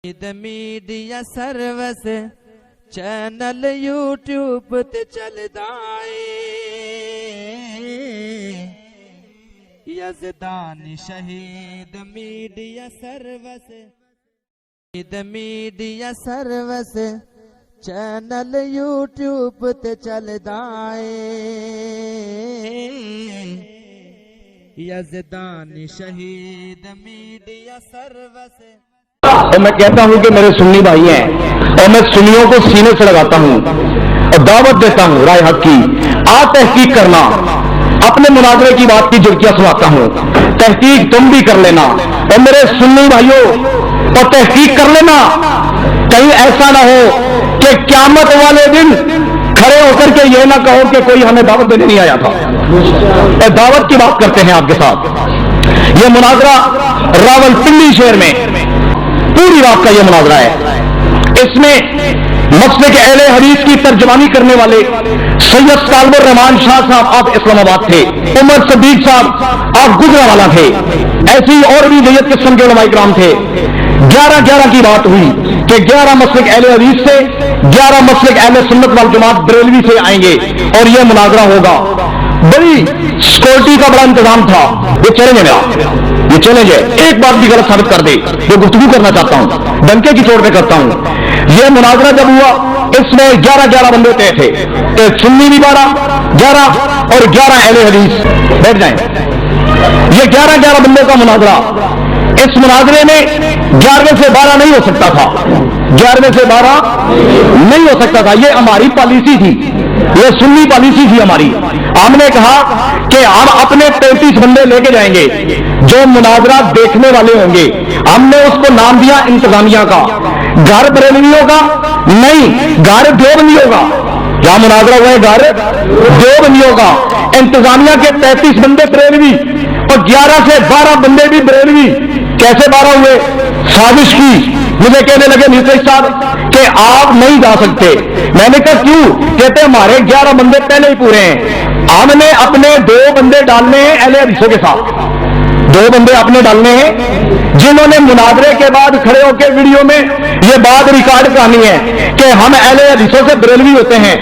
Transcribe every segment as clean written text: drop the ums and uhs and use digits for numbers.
Media service channel YouTube تے چلدا اے یزدان شہید میڈیا سروس چینل یوٹیوب تے چلدا اے یزدان شہید میڈیا سروس. اور میں کہتا ہوں کہ میرے سنی بھائی ہیں اور میں سنیوں کو سینے سے لگاتا ہوں اور دعوت دیتا ہوں رائے حق کی. تحقیق کرنا، اپنے مناظرے کی بات کی جھڑکیاں سناتا ہوں، تحقیق تم بھی کر لینا. اور میرے سنی بھائیوں اور تحقیق کر لینا، کہیں ایسا نہ ہو کہ قیامت والے دن کھڑے ہو کر کے یہ نہ کہو کہ کوئی ہمیں دعوت دینے نہیں آیا تھا. اور دعوت کی بات کرتے ہیں آپ کے ساتھ. یہ مناظرہ راولپنڈی شہر میں پوری رات کا یہ مناظرہ ہے. اس میں مسلک اہل حدیث کی ترجمانی کرنے والے سید طالب الرحمان شاہ صاحب آپ اسلام آباد تھے، عمر صدیق صاحب آپ گجرانوالہ تھے، ایسی اور بھی جیت قسم کے علماء کرام تھے. 11 کی بات ہوئی کہ 11 مسلک اہل حدیث سے 11 مسلک اہل سنت والجماعت بریلوی سے آئیں گے اور یہ مناظرہ ہوگا. بڑی سیکورٹی کا بڑا انتظام تھا. یہ چیلنج ہے، یہ چیلنج ہے، ایک بات بھی غلط ثابت کر دے. یہ گفتگو کرنا چاہتا ہوں، ڈنکے کی چوٹ پہ کرتا ہوں. یہ مناظرہ جب ہوا اس میں 11 بندے طے تھے کہ سنی بھی 11 اور 11 اہل حدیث. بیٹھ جائیں. یہ 11 بندے کا مناظرہ. اس مناظرے میں 11 سے 12 نہیں ہو سکتا تھا، 11 سے 12 نہیں ہو سکتا تھا. یہ ہماری پالیسی تھی، یہ سنی پالیسی تھی ہماری. ہم نے کہا کہ ہم اپنے 33 بندے لے کے جائیں گے جو مناظرہ دیکھنے والے ہوں گے. ہم نے اس کو نام دیا انتظامیہ کا. گھر بریلویوں کا نہیں، گھر دیوبندیوں کا. جہاں مناظرہ ہوا ہے گھر دیوبندیوں کا. انتظامیہ کے 33 بندے بریلوی اور 11 سے 12 بندے بھی بریلوی. کیسے 12 ہوئے؟ سازش کی. مجھے کہنے لگے نیتیش صاحب کہ آپ نہیں جا سکتے. میں نے کہا کیوں؟ کہتے ہمارے 11 بندے پہلے ہی پورے ہیں. ہم نے اپنے 2 بندے ڈالنے ہیں اہل حدیثوں کے ساتھ. 2 بندے اپنے ڈالنے ہیں جنہوں نے مناظرے کے بعد کھڑے ہو کے ویڈیو میں یہ بات ریکارڈ کرانی ہے کہ ہم اہل حدیثوں سے بریلوی ہوتے ہیں.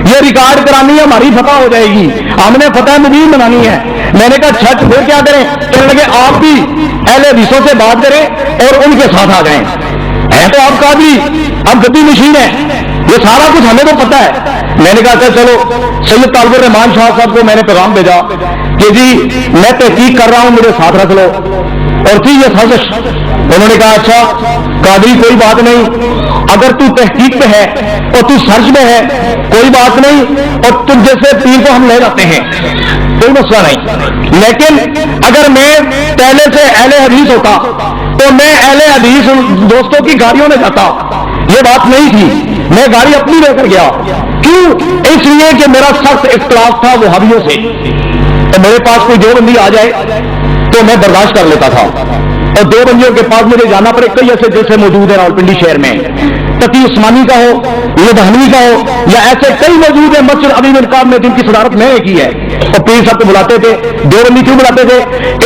یہ ریکارڈ کرانی ہے، ہماری فتح ہو جائے گی، ہم نے فتح مبین بنانی ہے. میں نے کہا چھٹ پھر کیا کریں؟ کہنے لگے آپ بھی اہل حدیثوں سے بات کریں اور ان کے ساتھ آ جائیں. ہے تو آپ قادری، آپ گدی مشین ہے، یہ سارا کچھ ہمیں تو پتا ہے. میں نے کہا کہ چلو سید طالب الرحمان شاہ صاحب کو میں نے پیغام بھیجا کہ جی میں تحقیق کر رہا ہوں، مجھے ساتھ رکھ لو. اور تھی یہ سازش. انہوں نے کہا اچھا قادری کوئی بات نہیں، اگر تو تحقیق پہ ہے اور تو سرچ میں ہے کوئی بات نہیں، اور تم جیسے پیر کو ہم لے جاتے ہیں کوئی مسئلہ نہیں. لیکن اگر میں پہلے سے اہل حدیث ہوتا تو میں اہل حدیث دوستوں کی گاڑیوں میں جاتا. یہ بات نہیں تھی، میں گاڑی اپنی لے کر گیا. کیوں؟ اس لیے کہ میرا سخت اختلاف تھا وہابیوں سے. تو میرے پاس کوئی دیوبندی آ جائے تو میں برداشت کر لیتا تھا. اور دیوبندیوں کے پاس مجھے جانا پڑے. کئی ایسے جیسے موجود ہیں راولپنڈی شہر میں، تقی عثمانی کا ہو، لدھانوی کا ہو، یا ایسے کئی موجود ہیں مسجد عظیم القاب میں جن کی صدارت میں نے کی ہے. اور پیر صاحب کو بلاتے تھے. دیوبندی کیوں بلاتے تھے؟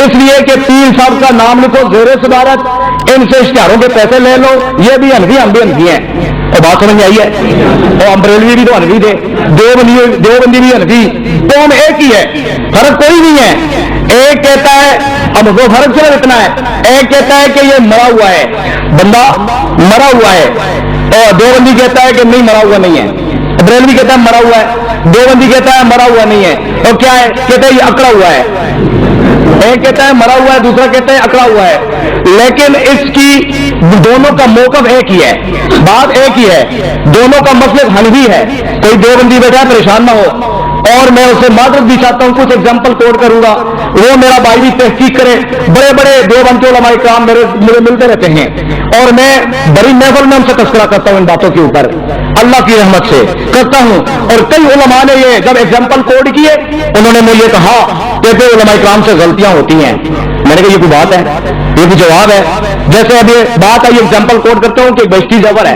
اس لیے کہ پیر صاحب کا نام لکھو زیر صدارت، ان سے اشتہاروں کے پیسے لے لو. یہ بھی حنفی، ہم بھی حنفی ہیں. اور بات سمجھ میں آئی ہے؟ اور ہم بریلوی بھی تو حنفی تھے، دیوبندی بھی حنفی. قوم ایک ہی ہے، فرق کوئی نہیں ہے. ایک کہتا ہے، اب وہ فرق صرف اتنا ہے، ایک کہتا ہے کہ یہ مرا ہوا ہے، بندہ مرا ہوا ہے، اور دیوبندی کہتا ہے کہ نہیں مرا ہوا نہیں ہے. بریلوی کہتا ہے مرا ہوا ہے، دیوبندی کہتا ہے مرا ہوا نہیں ہے. اور کیا ہے؟ کہتا ہے یہ اکڑا ہوا ہے. ایک کہتا ہے مرا ہوا ہے، دوسرا کہتا ہے اکڑا ہوا ہے. لیکن اس کی دونوں کا موقف ایک ہی ہے، بات ایک ہی ہے، دونوں کا مسلک حنفی ہے. کوئی دیوبندی بیٹھا پریشان نہ ہو. اور میں اسے معذرت بھی چاہتا ہوں، کچھ ایگزامپل کوٹ کروں گا، وہ میرا بھائی بھی تحقیق کرے. بڑے دیوبند کے علماء کرام مجھے ملتے رہتے ہیں اور میں بڑی محفل میں ان سے تذکرہ کرتا ہوں ان باتوں کے اوپر، اللہ کی رحمت سے کرتا ہوں. اور کئی علماء نے یہ جب ایگزامپل کوٹ کیے انہوں نے مجھے یہ کہا کہ علماء کرام سے غلطیاں ہوتی ہیں. میں نے کہا یہ کوئی بات ہے؟ یہ کوئی جواب ہے؟ جیسے اب یہ بات ہے، یہ ایگزامپل کوٹ کرتا ہوں کہ بہشتی زبر ہے.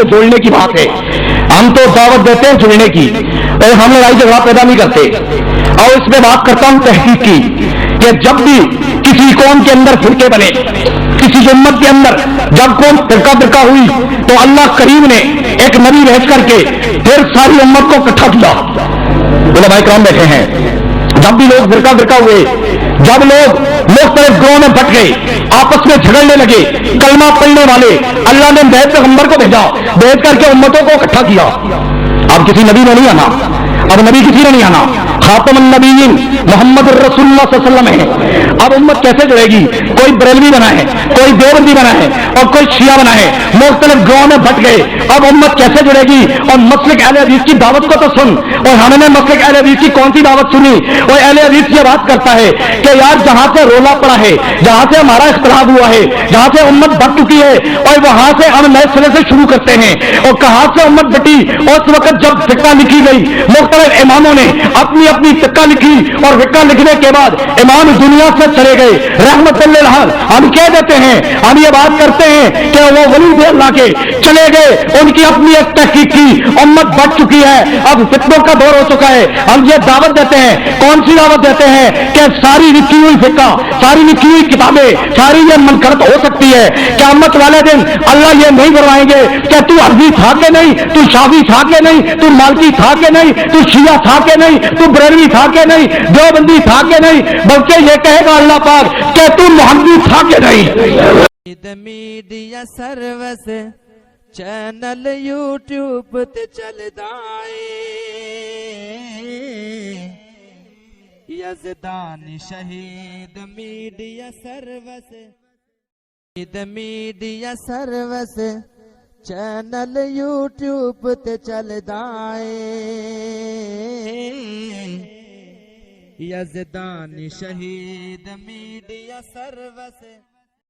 کے جوڑنے کی بات ہے. ہم تو دعوت دیتے ہیں جڑنے کی اور ہم لڑائی جھگڑا پیدا نہیں کرتے. اور اس میں بات کرتا ہوں تحقیق کی کہ جب بھی کسی قوم کے اندر فرقے بنے, کسی امت کے اندر جب قوم فرقہ ہوئی تو اللہ کریم نے ایک نبی بھیج کر کے پھر ساری امت کو اکٹھا کیا. علماء کرام بیٹھے ہیں. جب بھی لوگ فرقہ ہوئے, جب لوگ مختلف گروہوں میں بٹ گئے, آپس میں جھگڑنے لگے, کلمہ پڑھنے والے اللہ نے نبی پیغمبر کو بھیجا, بھیج کر کے امتوں کو اکٹھا کیا. اب کسی نبی نے نہیں آنا, اب نبی کسی نے نہیں آنا, خاتم النبیین محمد الرسول اللہ صلی اللہ علیہ وسلم ہے. اب امت کیسے جڑے گی؟ کوئی بریلوی بنا ہے, کوئی دیوبندی بنا ہے اور کوئی شیعہ بنا ہے, مختلف گروہوں میں بٹ گئے. اب امت کیسے جڑے گی؟ اور مسلک اہل حدیث کی دعوت کو تو سن. اور ہم نے مسلک اہل حدیث کی کون سی دعوت سنی؟ اور اہل حدیث یہ بات کرتا ہے کہ یار جہاں سے رولا پڑا ہے, جہاں سے ہمارا اختلاف ہوا ہے, جہاں سے امت بٹ چکی ہے, اور وہاں سے ہم نئے سرے سے شروع کرتے ہیں. اور کہاں سے امت بٹی؟ اس وقت جب فقہ لکھی گئی, مختلف اماموں نے اپنی اپنی فقہ لکھی, اور فقہ لکھنے کے بعد امام دنیا سے چلے گئے رحمت اللہ. ہم کہہ دیتے ہیں, ہم یہ بات کرتے ہیں کہ وہ ولی تھے اللہ کے, چلے گئے, ان کی اپنی ایک تحقیق کی, امت بٹ چکی ہے, اب فتنوں کا دور ہو چکا ہے. ہم یہ دعوت دیتے ہیں, کون سی دعوت دیتے ہیں؟ کہ ساری لکھی ہوئی فقہ, ساری لکھی ہوئی کتابیں, ساری یہ منقرط ہو سکتی ہے. قیامت والے دن اللہ یہ نہیں کروائیں گے کہ تو حنفی تھا کہ نہیں, تو شافعی تھا کہ نہیں, تو مالکی تھا کہ نہیں, تو شیعہ تھا کہ نہیں, تو بریلوی تھا کہ نہیں, دیوبندی تھا کہ نہیں, بلکہ یہ کہے گا اللہ پاک کہ تو محمدی تھا کہ نہیں. میڈیا سروس چینل یوٹیوب تے چلدا اے, یزدان شہید media service, media service channel YouTube تے چلدا اے, یزدان شہید میڈیا سروس.